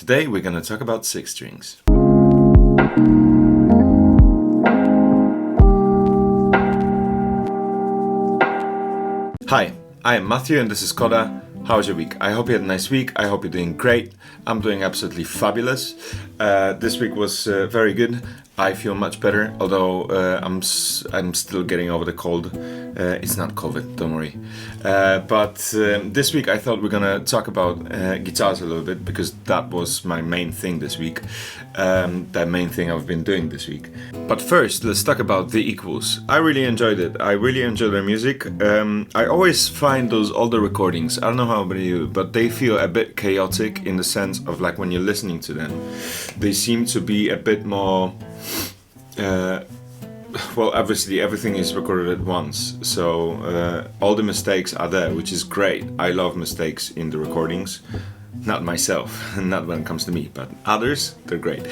Today we're going to talk about six strings. Hi, I am Matthew and this is Coda. How was your week? I hope you had a nice week. I hope you're doing great. I'm doing absolutely fabulous. This week was very good. I feel much better, although I'm still getting over the cold. It's not COVID, don't worry. But this week I thought we're gonna talk about guitars a little bit because that was my main thing this week. The main thing I've been doing this week. But first, let's talk about the Equals. I really enjoyed it. I really enjoy their music. I always find those older recordings, I don't know how about you, but they feel a bit chaotic in the sense of like when you're listening to them. They seem to be a bit more... well, obviously everything is recorded at once, so all the mistakes are there, which is great. I love mistakes in the recordings. Not myself, not when it comes to me, but others, they're great.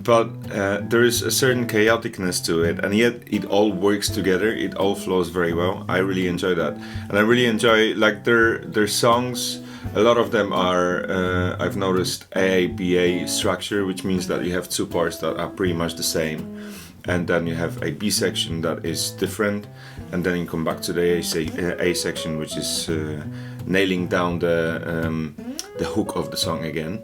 But there is a certain chaoticness to it, and yet it all works together. It all flows very well. I really enjoy that, and I really enjoy like their songs. A lot of them are, I've noticed, Aaba structure, which means that you have two parts that are pretty much the same, and then you have a B section that is different, and then you come back to the A section, which is nailing down the hook of the song again.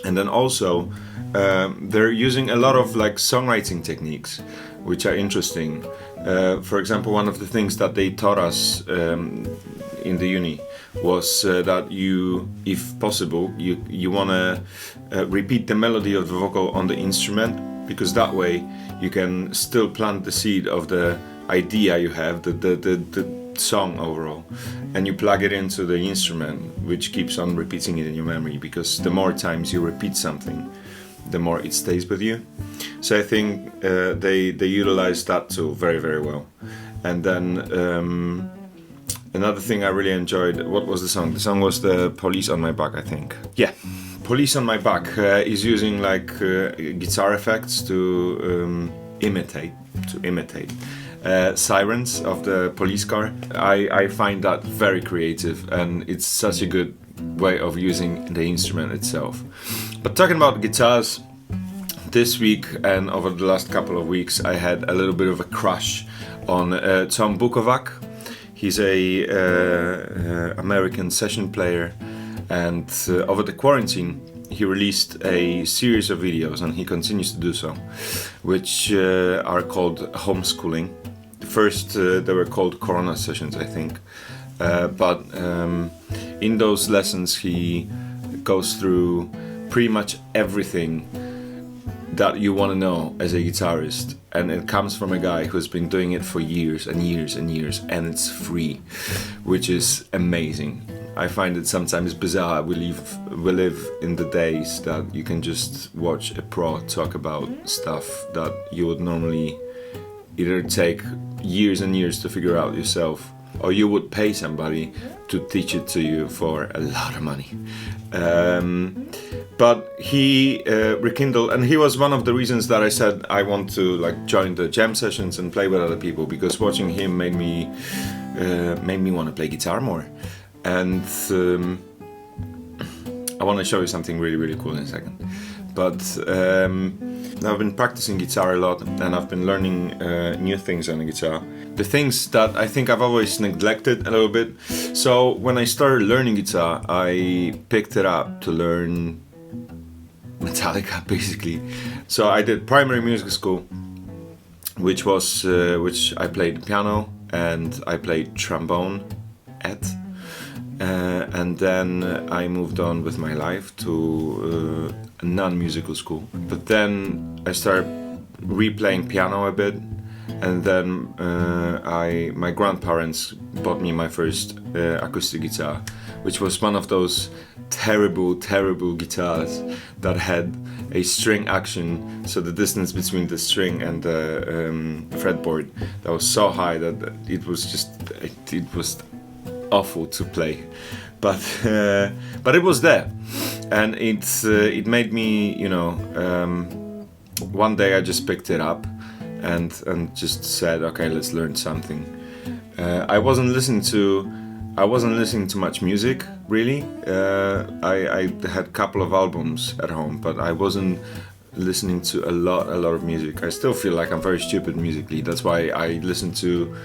And then also they're using a lot of like songwriting techniques, which are interesting. For example, one of the things that they taught us in the uni was that you, if possible, you want to repeat the melody of the vocal on the instrument, because that way you can still plant the seed of the idea you have, the song overall, and you plug it into the instrument, which keeps on repeating it in your memory, because the more times you repeat something, the more it stays with you. So I think they utilize that too very, very well. And then another thing I really enjoyed, what was the song? The song was the Police on My Back, I think. Yeah, Police on My Back is using like guitar effects to imitate sirens of the police car. I find that very creative, and it's such a good way of using the instrument itself. But talking about guitars, this week and over the last couple of weeks I had a little bit of a crush on Tom Bukovac. He's a American session player, and over the quarantine he released a series of videos, and he continues to do so, which are called homeschooling. First they were called Corona sessions, I think, but in those lessons he goes through pretty much everything that you want to know as a guitarist, and it comes from a guy who's been doing it for years and years and years, and it's free, which is amazing. I find it sometimes bizarre. We live in the days that you can just watch a pro talk about stuff that you would normally either take years and years to figure out yourself, or you would pay somebody to teach it to you for a lot of money. But he rekindled, and he was one of the reasons that I said I want to like join the jam sessions and play with other people, because watching him made me want to play guitar more. And I want to show you something really, really cool in a second. But I've been practicing guitar a lot, and I've been learning new things on the guitar. The things that I think I've always neglected a little bit. So when I started learning guitar, I picked it up to learn Metallica, basically. So I did primary music school, which I played piano and I played trombone at. And then I moved on with my life to a non-musical school. But then I started replaying piano a bit, and then my grandparents bought me my first acoustic guitar, which was one of those terrible guitars that had a string action, so the distance between the string and the fretboard that was so high that it was awful to play, but it was there, and it made me, one day I just picked it up and just said, okay, let's learn something. I wasn't listening to I wasn't listening to much music, really. I had a couple of albums at home, but I wasn't listening to a lot of music. I still feel like I'm very stupid musically. That's why I listen to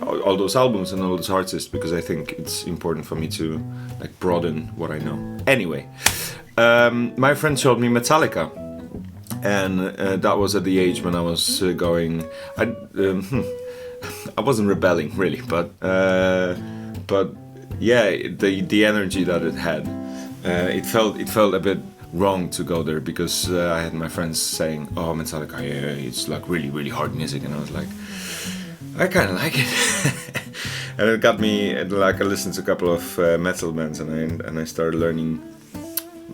all those albums and all those artists, because I think it's important for me to like broaden what I know. Anyway, my friend showed me Metallica, and that was at the age when I was going. I wasn't rebelling really, but yeah, the energy that it had, it felt a bit wrong to go there, because I had my friends saying, "Oh, Metallica, yeah, it's like really hard music," and I was like, I kind of like it. And it got me, like, I listened to a couple of metal bands, and I started learning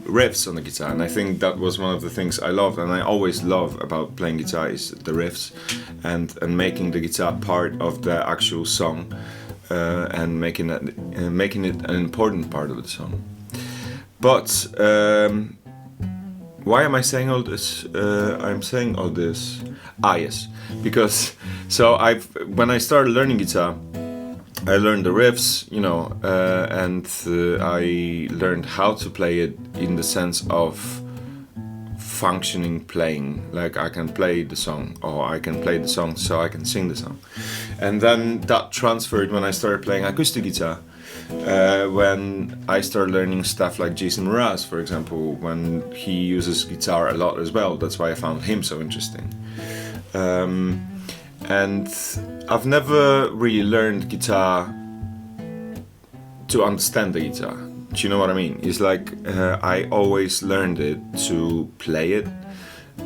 riffs on the guitar, and I think that was one of the things I loved, and I always love about playing guitar is the riffs and making the guitar part of the actual song, and making it an important part of the song. But why am I saying all this? I'm saying all this. Yes, because when I started learning guitar, I learned the riffs, and I learned how to play it in the sense of functioning playing. Like, I can play the song, or I can play the song so I can sing the song. And then that transferred when I started playing acoustic guitar. When I started learning stuff like Jason Mraz, for example, when he uses guitar a lot as well. That's why I found him so interesting. And I've never really learned guitar to understand the guitar. Do you know what I mean? It's like I always learned it to play it,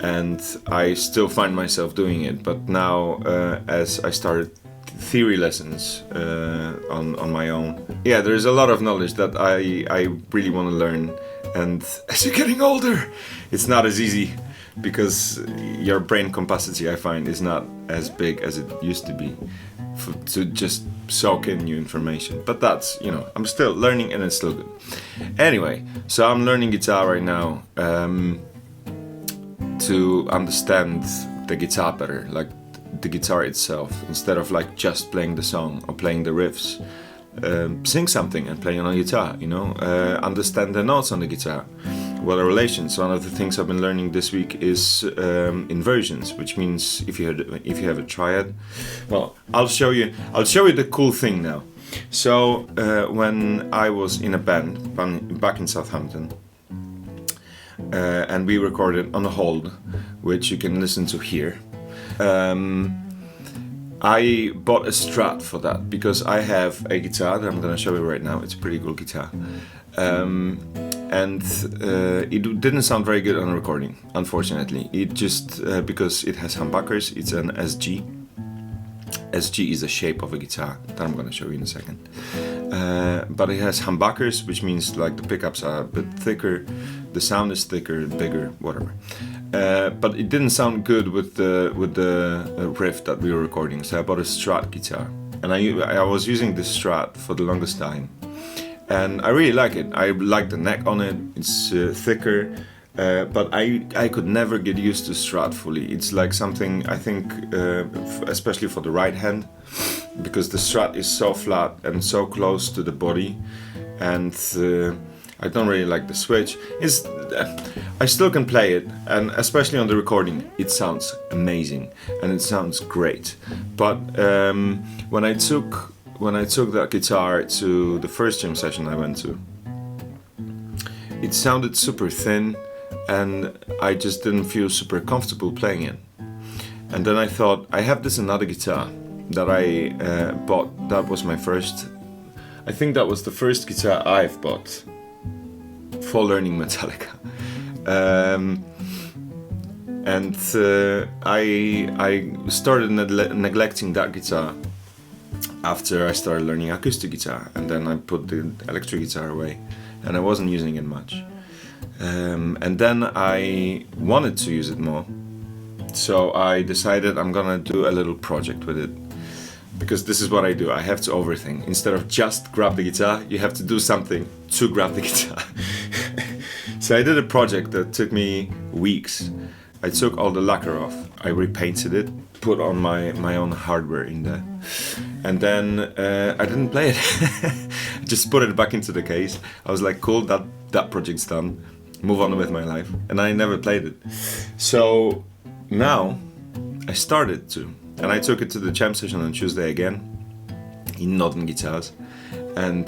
and I still find myself doing it. But now, as I started theory lessons on my own, yeah, there's a lot of knowledge that I really want to learn. And as you're getting older, it's not as easy, because your brain capacity, I find, is not as big as it used to be to just soak in new information. But that's, I'm still learning, and it's still good. Anyway, so I'm learning guitar right now to understand the guitar better, like the guitar itself, instead of like just playing the song or playing the riffs. Sing something and play on a guitar, understand the notes on the guitar. What are relations? One of the things I've been learning this week is inversions, which means if you have a triad. Well, I'll show you the cool thing now. So when I was in a band back in Southampton, and we recorded on a hold, which you can listen to here. I bought a Strat for that, because I have a guitar that I'm gonna show you right now. It's a pretty cool guitar. And it didn't sound very good on recording, unfortunately. It just, because it has humbuckers, it's an SG. SG is the shape of a guitar that I'm gonna show you in a second. But it has humbuckers, which means like the pickups are a bit thicker, the sound is thicker, bigger, whatever. But it didn't sound good with the riff that we were recording, so I bought a Strat guitar, and I was using this Strat for the longest time, and I really like it. I like the neck on it. It's thicker, but I could never get used to Strat fully. It's like something, I think, especially for the right hand, because the Strat is so flat and so close to the body, and I don't really like the switch. I still can play it, and especially on the recording, it sounds amazing and it sounds great. But when I took that guitar to the first jam session I went to, it sounded super thin, and I just didn't feel super comfortable playing it. And then I thought, I have this another guitar that I bought. That was my first. I think that was the first guitar I've bought for learning Metallica. And I started neglecting that guitar after I started learning acoustic guitar, and then I put the electric guitar away, and I wasn't using it much. And then I wanted to use it more, so I decided I'm gonna do a little project with it. Because this is what I do, I have to overthink. Instead of just grab the guitar, you have to do something to grab the guitar. So I did a project that took me weeks. I took all the lacquer off, I repainted it, put on my own hardware in there. And then I didn't play it. just put it back into the case. I was like, cool, that project's done. Move on with my life. And I never played it. So now I started to. And I took it to the jam session on Tuesday again in modern guitars. And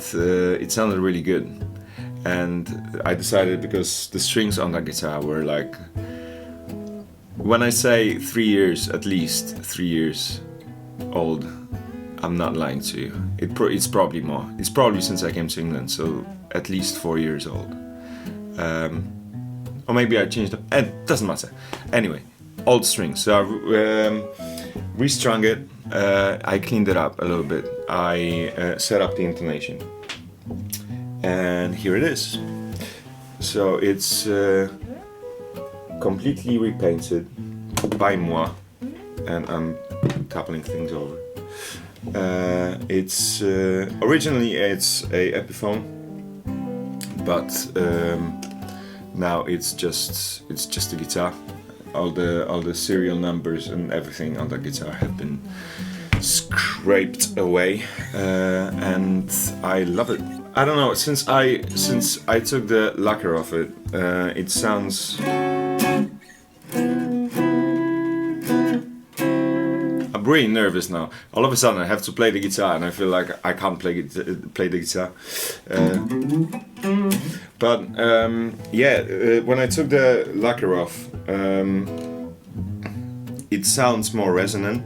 it sounded really good. And I decided, because the strings on that guitar were like, when I say 3 years, at least 3 years old, I'm not lying to you. It's probably more. It's probably since I came to England, so at least 4 years old. Or maybe I changed them. It doesn't matter. Anyway, old strings. So I restrung it. I cleaned it up a little bit. I set up the intonation. And here it is. So it's completely repainted by moi, and I'm toppling things over. It's originally it's a Epiphone, but now it's just a guitar. All the serial numbers and everything on that guitar have been scraped away, and I love it. I don't know, since I took the lacquer off it, it sounds. I'm really nervous now. All of a sudden, I have to play the guitar, and I feel like I can't play the guitar. But when I took the lacquer off, it sounds more resonant.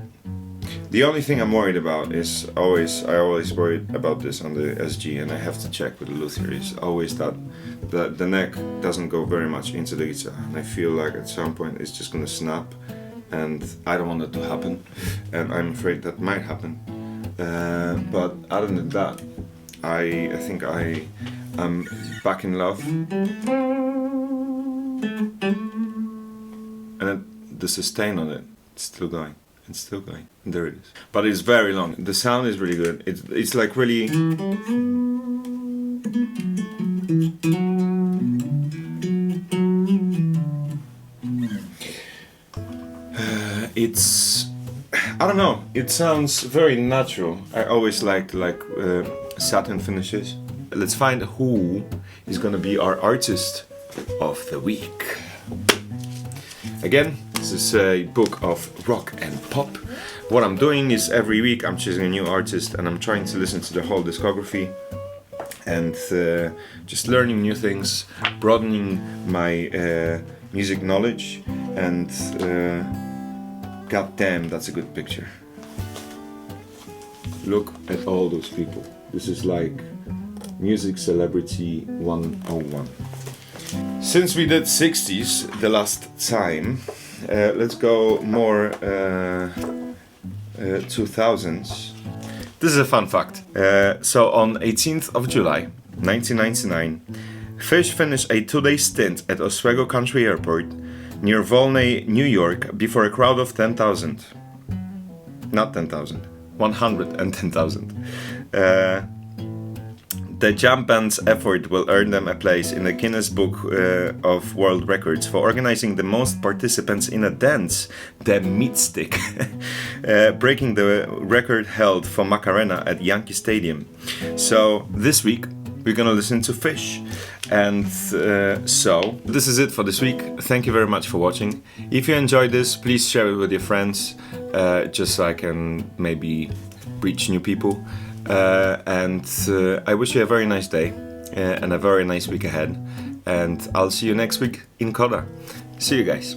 The only thing I'm worried about is I always worried about this on the SG, and I have to check with the luthier, is always that the neck doesn't go very much into the guitar, and I feel like at some point it's just gonna snap, and I don't want that to happen, and I'm afraid that might happen. But other than that, I think I am back in love, and the sustain on it, it's still going. It's still going. And there it is. But it's very long. The sound is really good. It's like really. It's. I don't know. It sounds very natural. I always liked satin finishes. Let's find who is gonna be our artist of the week. Again, this is a book of rock and pop. What I'm doing is every week I'm choosing a new artist, and I'm trying to listen to the whole discography and just learning new things, broadening my music knowledge, and god damn, that's a good picture. Look at all those people. This is like music celebrity 101. Since we did 60s the last time, let's go more 2000s. This is a fun fact. So on 18th of July 1999, Fish finished a 2-day stint at Oswego Country Airport near Volney, New York, before a crowd of 10,000. Not 10,000, 110,000. The jam band's effort will earn them a place in the Guinness Book of World Records for organizing the most participants in a dance, the meat stick, breaking the record held for Macarena at Yankee Stadium. So this week we're gonna listen to Fish. And so this is it for this week. Thank you very much for watching. If you enjoyed this, please share it with your friends, just so I can maybe reach new people. And I wish you a very nice day and a very nice week ahead. And I'll see you next week in Coda. See you guys.